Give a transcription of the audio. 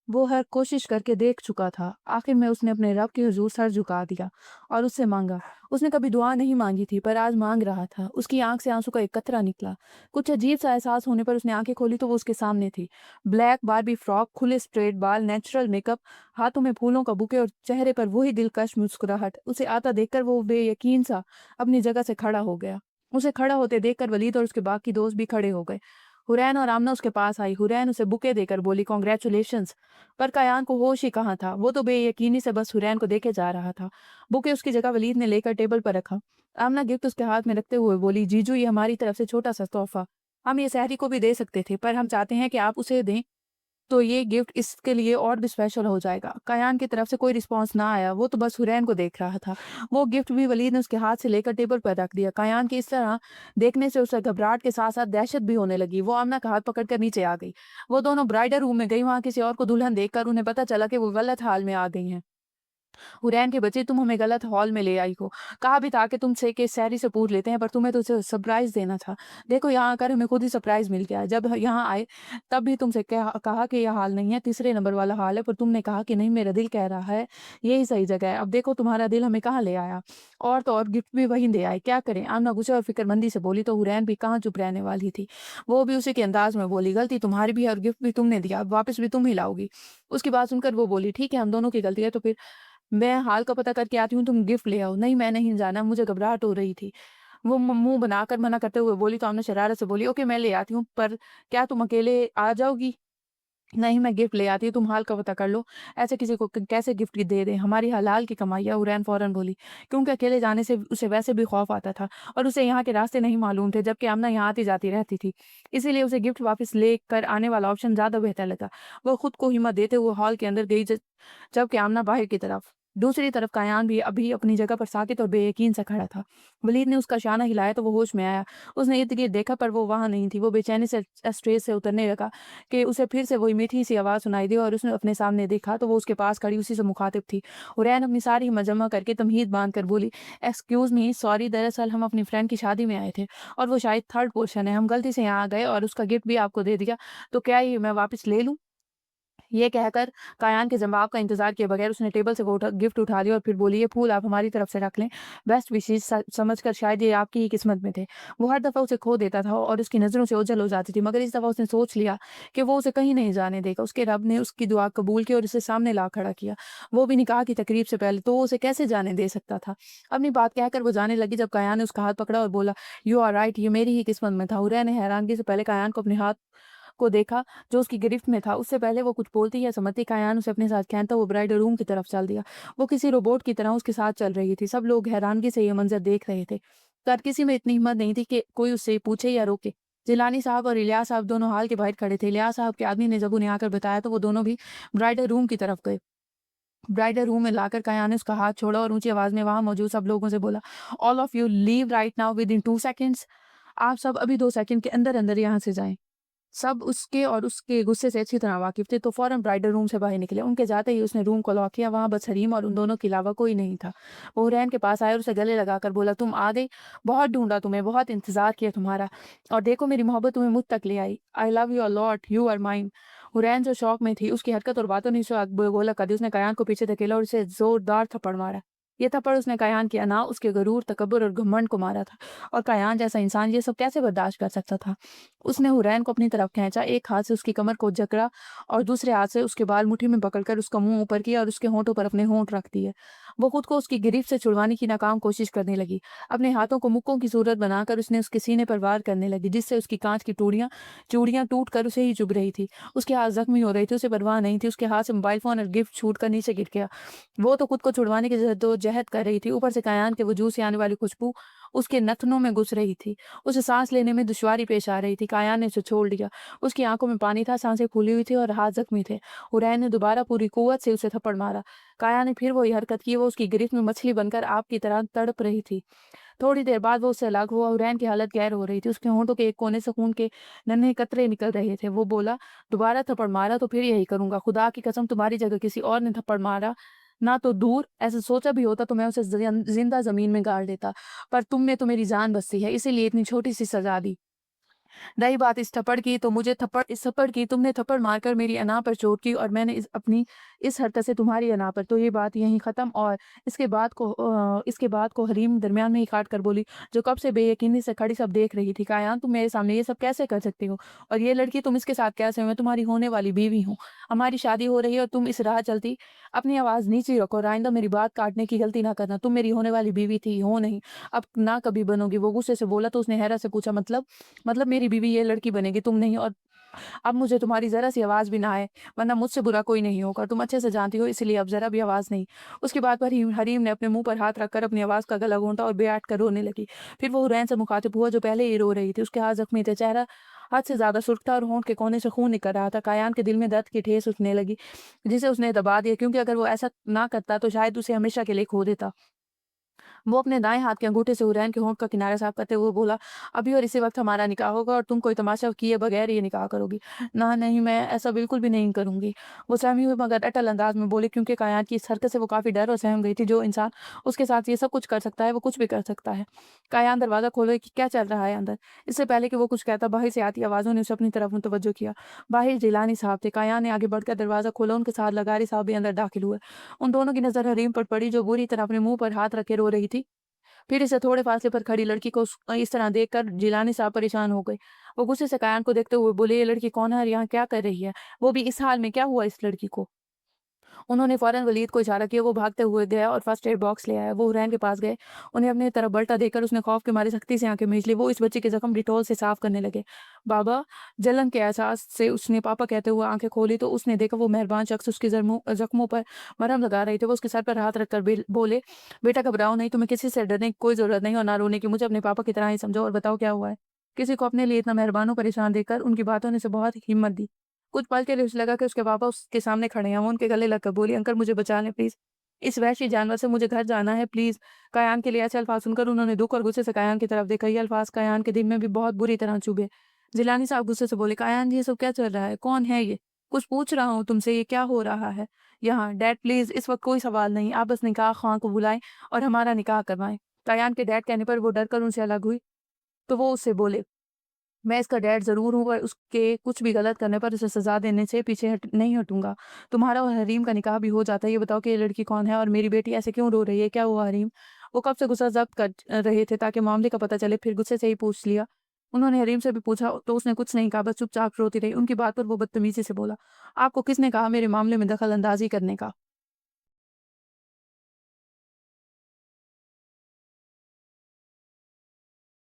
वो हर कोशिश करके देख चुका था। आखिर में उसने अपने रब के हुजूर सर झुका दिया और उससे मांगा। उसने कभी दुआ नहीं मांगी थी, पर आज मांग रहा था। उसकी आंख से आंसू का एक कतरा निकला। कुछ अजीब सा एहसास होने पर उसने आंखें खोली तो वो उसके सामने थी। ब्लैक बारबी फ्रॉक, खुले स्ट्रेट बाल, नेचुरल मेकअप, हाथों में फूलों का बुके और चेहरे पर वही दिलकश मुस्कुराहट। उसे आता देखकर वो बेयकीन सा अपनी जगह से खड़ा हो गया। उसे खड़ा होते देखकर वलीद और उसके बाकी दोस्त भी खड़े हो गए। हुरैन और आमना उसके पास आई। हुरैन उसे बुके देकर बोली, कॉन्ग्रेचुलेशंस। पर कायान को होश ही कहाँ था। वो तो बेयकीनी से बस हुरैन को देखे जा रहा था। बुके उसकी जगह वलीद ने लेकर टेबल पर रखा। आमना गिफ्ट उसके हाथ में रखते हुए बोली, जीजू ये हमारी तरफ से छोटा सा तोहफा। हम ये सहरी को भी दे सकते थे, पर हम चाहते हैं कि आप उसे दें, तो ये गिफ्ट इसके लिए और भी स्पेशल हो जाएगा। कायान की तरफ से कोई रिस्पॉन्स ना आया। वो तो बस हुरैन को देख रहा था। वो गिफ्ट भी वलीद ने उसके हाथ से लेकर टेबल पर रख दिया। कायान की इस तरह देखने से उसे घबराहट के साथ साथ दहशत भी होने लगी। वो आमना का हाथ पकड़कर नीचे आ गई। वो दोनों ब्राइडल रूम में गई। वहां किसी और को दुल्हन देखकर उन्हें पता चला कि वो गलत हाल में आ गई हैं। हुरैन के बच्चे, तुम हमें गलत हॉल में ले आई हो। कहा भी था कि तुमसे कि सैरी से पूछ लेते हैं, पर तुम्हें तो उसे सरप्राइज देना था। देखो यहाँ आकर हमें खुद ही सरप्राइज मिल गया। जब यहाँ आए तब भी तुमसे कहा कि यह हाल नहीं है, तीसरे नंबर वाला हाल है, पर तुमने कहा कि नहीं, मेरा दिल कह रहा है यही सही जगह है। अब देखो तुम्हारा दिल हमें कहाँ ले आया। और तो और गिफ्ट भी वहीं दे आए, क्या करें। आमना गुस्से और फिक्रमंदी से बोली तो हुरैन भी कहाँ चुप रहने वाली थी। वो भी उसी के अंदाज में बोली, गलती तुम्हारी भी है और गिफ्ट भी तुमने दिया, अब वापस भी तुम ही लाओगी। उसकी बात सुनकर वो बोली, ठीक है हम दोनों की गलती है, तो फिर मैं हाल का पता करके आती हूँ, तुम गिफ्ट ले आओ। नहीं, मैं नहीं जाना, मुझे घबराहट हो रही थी। वो मुँह बनाकर मना करते हुए बोली तो हमने शरारत से बोली, ओके मैं ले आती हूँ, पर क्या तुम अकेले आ जाओगी? नहीं, मैं गिफ्ट ले आती हूँ, तुम हाल का पता कर लो। ऐसे किसी को क कैसे गिफ्ट दे दें? हमारी हलाल की कमाई है। हुरैन फ़ौरन बोली, क्योंकि अकेले जाने से उसे वैसे भी खौफ आता था और उसे यहाँ के रास्ते नहीं मालूम थे, जबकि आमना यहाँ आती-जाती रहती थी। इसीलिए उसे गिफ्ट वापस लेकर आने वाला ऑप्शन ज़्यादा बेहतर लगा। वो खुद को हिम्मत देते हुए हॉल के अंदर गई, जबकि आमना बाहर की तरफ। दूसरी तरफ कायान भी अभी अपनी जगह पर साकित और बेयकीन सा खड़ा था। वलीद ने उसका शाना हिलाया तो वो होश में आया। उसने इर्द-गिर्द देखा, पर वो वहाँ नहीं थी। वो बेचैनी से स्टेज से उतरने लगा कि उसे फिर से वही मीठी सी आवाज़ सुनाई दी और उसने अपने सामने देखा तो वो उसके पास खड़ी उसी से मुखातिब थी। हुरैन अपनी सारी हिम्मत जमा करके तमहीद बाँध कर बोली, एक्सक्यूज़ मी, सॉरी, दरअसल हम अपनी फ्रेंड की शादी में आए थे और वो शायद थर्ड पोर्शन है। हम गलती से यहाँ आ गए और उसका गिफ्ट भी आपको दे दिया, तो क्या ये मैं वापस ले लूँ? ये कहकर कायान के जवाब का इंतज़ार किए बगैर उसने टेबल से वो गिफ्ट उठा लिया और फिर बोली, ये फूल आप हमारी तरफ से रख लें। बेस्ट विशेज़ समझकर, शायद ये आपकी ही किस्मत में थे। वो हर दफ़ा उसे खो देता था और उसकी नज़रों से ओझल हो जाती थी, मगर इस दफ़ा उसने सोच लिया कि वो उसे कहीं नहीं जाने देगा। उसके रब ने उसकी दुआ कबूल की और उसे सामने ला खड़ा किया। वो भी निकाह की तकरीब से पहले, तो वो उसे कैसे जाने दे सकता था। अपनी बात कहकर वो जाने लगी जब कायान ने उसका हाथ पकड़ा और बोला, यू आर राइट, ये मेरी ही किस्मत में था। हुरैन ने हैरानगी से पहले कायान को अपने हाथ को देखा जो उसकी गिरफ्त में था। उससे पहले वो कुछ बोलती या समझती, कायान उसे अपने साथ खींचता वो ब्राइडल रूम की तरफ चल दिया। वो किसी रोबोट की तरह उसके साथ चल रही थी। सब लोग हैरानगी से ये मंजर देख रहे थे, पर किसी में इतनी हिम्मत नहीं थी कि कोई उससे पूछे या रोके। जिलानी साहब और इलियास साहब दोनों हाल के बाहर खड़े थे। इलियास साहब के आदमी ने जब उन्हें आकर बताया तो वो दोनों भी ब्राइडल रूम की तरफ गए। ब्राइडल रूम में लाकर कायान ने उसका हाथ छोड़ा और ऊंची आवाज में वहां मौजूद सब लोगों से बोला, all of you leave right now with in 2 seconds. आप सब अभी 2 सेकंड के अंदर अंदर यहाँ से जाएं। सब उसके और उसके गुस्से से अच्छी तरह वाकिफ थे, तो फौरन ब्राइडल रूम से बाहर निकले। उनके जाते ही उसने रूम को लॉक किया। वहां बस हरीम और उन दोनों के अलावा कोई नहीं था। वो हुरैन के पास आया और उसे गले लगाकर बोला, तुम आ गई, बहुत ढूंढा तुम्हें, बहुत इंतजार किया तुम्हारा, और देखो मेरी मोहब्बत तुम्हें मुझ तक ले आई। I love you a lot, you are mine. Hurain जो शौक में थी, उसकी हरकत और बातों ने उसे गोला कर दी। उसने कयान को पीछे धकेला और उसे जोरदार थप्पड़ मारा। ये थप्पड़ उसने कयान की अना, उसके गरूर, तकब्बुर और घमंड को मारा था। और कयान जैसा इंसान ये सब कैसे बर्दाश्त कर सकता था। उसने हुरैन को अपनी तरफ खींचा, एक हाथ से उसकी कमर को जकड़ा और दूसरे हाथ से उसके बाल मुट्ठी में पकड़कर उसका मुंह ऊपर किया और उसके होंठों पर अपने होंठ रख दिए। वो खुद को उसकी गिरफ्त से छुड़वाने की नाकाम कोशिश करने लगी। अपने हाथों को मुक्कों की सूरत बनाकर उसने उसके सीने पर वार करने लगी, जिससे उसकी कांच की चूड़ियां टूट कर उसे ही चुभ रही थी। उसके हाथ जख्मी हो रही थी, उसे परवाह नहीं थी। उसके हाथ से मोबाइल फोन और गिफ्ट छूट कर नीचे गिर गया। वो तो खुद को छुड़वाने की जद्दोजहद कर रही थी, ऊपर से कायान के वजूद से आने वाली खुशबू उसके नथनों में घुस रही थी। उसे सांस लेने में दुश्वारी पेश आ रही थी। कायान ने उसे छोड़ दिया। उसकी आंखों में पानी था, सांसें फूली हुई थी और हाथ जख्मी थे। हुरैन ने दोबारा पूरी कुव्वत से उसे थप्पड़ मारा। काया ने फिर वही हरकत की। वो उसकी गिरफ्त में मछली बनकर आग की तरह तड़प रही थी। थोड़ी देर बाद वो उससे अलग हुआ। हुरैन की हालत गैर हो रही थी। उसके होंठों के एक कोने से खून के नन्हे कतरे निकल रहे थे। वो बोला, दोबारा थप्पड़ मारा तो फिर यही करूंगा। खुदा की कसम, तुम्हारी जगह किसी और ने थप्पड़ मारा ना तो दूर, ऐसे सोचा भी होता तो मैं उसे जिंदा जमीन में गाड़ देता, पर तुमने तो मेरी जान बस्ती है, इसीलिए इतनी छोटी सी सजा दी। रही बात इस थप्पड़ की, तो मुझे थप्पड़ इस थप्पड़ की तुमने थप्पड़ मारकर मेरी अना पर चोट की और मैंने अपनी इस हरकत से तुम्हारी अना पर। तो ये बात यहीं ख़त्म। और इसके बाद को हरीम दरमियान में ही काट कर बोली, जो कब से बेयकीनी से खड़ी सब देख रही थी, कायान तुम मेरे सामने ये सब कैसे कर सकती हो? और ये लड़की तुम इसके साथ कैसे हो? मैं तुम्हारी होने वाली बीवी हूँ। हमारी शादी हो रही है और तुम इस राह चलती। अपनी आवाज़ नीचे रखो और आइंदा मेरी बात काटने की गलती ना करना। तुम मेरी होने वाली बीवी थी, हो नहीं, अब ना कभी बनोगी। वो गुस्से से बोला। तो उसने हैरत से पूछा, मतलब मेरी बीवी ये लड़की बनेगी, तुम नहीं? और अब मुझे तुम्हारी ज़रा सी आवाज़ भी ना आए, वरना मुझसे बुरा कोई नहीं होगा। तुम अच्छे से जानती हो, इसलिए अब ज़रा भी आवाज़ नहीं। उसकी बात पर हरीम ने अपने मुँह पर हाथ रखकर अपनी आवाज़ का गला घोंटा और बेआट कर रोने लगी। फिर वो हुरैन से मुखातिब हुआ, जो पहले ही रो रही थी। उसके हाथ ज़ख्मी थे, चेहरा हद से ज़्यादा सुर्ख था और होंठ के कोने से खून निकल रहा था। कायान के दिल में दर्द की ठेस उठने लगी, जिसे उसने दबा दिया, क्योंकि अगर वो ऐसा ना करता तो शायद उसे हमेशा के लिए खो देता। वो अपने दाएँ हाथ के अंगूठे से हुरैन के होंठ का किनारा साफ करते हुए बोला, अभी और इसी वक़्त हमारा निकाह होगा और तुम कोई तमाशा किए बगैर ये निकाह करोगी। ना, नहीं, मैं ऐसा बिल्कुल भी नहीं करूँगी। वो सहमी हुई मगर अटल अंदाज़ में बोली, क्योंकि कायनात की इस हरकत से वो काफ़ी डर और सहम गई थी। जो इंसान उसके साथ ये सब कुछ कर सकता है, वो कुछ भी कर सकता है। कायान दरवाज़ा खोले कि क्या चल रहा है अंदर? इससे पहले कि वो कुछ कहता, बाहर से आती आवाज़ों ने उसे अपनी तरफ मुतवज्जो किया। बाहर जिलानी साहब थे। कायान ने आगे बढ़कर दरवाज़ा खोला, उनके साथ लगारी साहब भी अंदर दाखिल हुए। उन दोनों की नज़र हरीम पर पड़ी, जो बुरी तरह अपने मुँह पर हाथ रखे रो रही थी। फिर इसे थोड़े फासले पर खड़ी लड़की को इस तरह देखकर जिलानी साहब परेशान हो गए। वो गुस्से से कायान को देखते हुए बोले, ये लड़की कौन है और यहाँ क्या कर रही है? वो भी इस हाल में, क्या हुआ इस लड़की को? उन्होंने फ़ौरन वलीद को इशारा किया। वो भागते हुए गया और फर्स्ट एड बॉक्स ले आया। वो हुरैन के पास गए। उन्हें अपनी तरफ बल्टा देखकर उसने खौफ के मारे सख्ती से आंखें मीच ली। वो इस बच्चे के ज़ख्म डिटॉल से साफ करने लगे। बाबा, जलन के एहसास से उसने पापा कहते हुए आंखें खोली, तो उसने देखा वो मेहरबान शख्स उसके ज़ख्मों पर मरहम लगा रहे थे। वो उसके सर पर हाथ रखकर बोले, बेटा घबराओ नहीं, तुम्हें किसी से डरने की कोई ज़रूरत नहीं और ना रोने की। मुझे अपने पापा की तरह ही समझो और बताओ क्या हुआ है। किसी को अपने लिए इतना मेहरबान और परेशान देखकर उनकी बातों ने उसे बहुत हिम्मत दी। कुछ पल के लिए उसे लगा कि उसके पापा उसके सामने खड़े हैं। वो उनके गले लगकर बोली, अंकल मुझे बचा लें प्लीज़। इस वहशी जानवर से मुझे घर जाना है प्लीज़। कायान के लिए ऐसे अल्फाज सुनकर उन्होंने दुःख और गुस्से से कायान की तरफ देखा। ये अल्फाज कायान के दिल में भी बहुत बुरी तरह चुभे। जिलानी साहब गुस्से से बोले, कायान ये सब क्या चल रहा है? कौन है ये? कुछ पूछ रहा हूँ तुमसे, ये क्या हो रहा है यहाँ? डैड प्लीज़, इस वक़्त कोई सवाल नहीं। आप बस निकाह ख़्वाह को बुलाएँ और हमारा निकाह करवाएँ। कायान के डैड कहने पर वो डर कर उनसे अलग हुई। तो वो उससे बोले, मैं इसका डैड ज़रूर हूँ, पर उसके कुछ भी गलत करने पर उसे सज़ा देने से पीछे नहीं हटूँगा। तुम्हारा और हरीम का निकाह भी हो जाता है। ये बताओ कि ये लड़की कौन है और मेरी बेटी ऐसे क्यों रो रही है? क्या हुआ हरीम? वो कब से गुस्सा ज़ब्त कर रहे थे ताकि मामले का पता चले, फिर गुस्से से ही पूछ लिया। उन्होंने हरीम से भी पूछा, तो उसने कुछ नहीं कहा, बस चुपचाप रोती रही। उनकी बात पर वो बदतमीज़ी से बोला, आपको किसने कहा मेरे मामले में दखल अंदाज़ी करने का?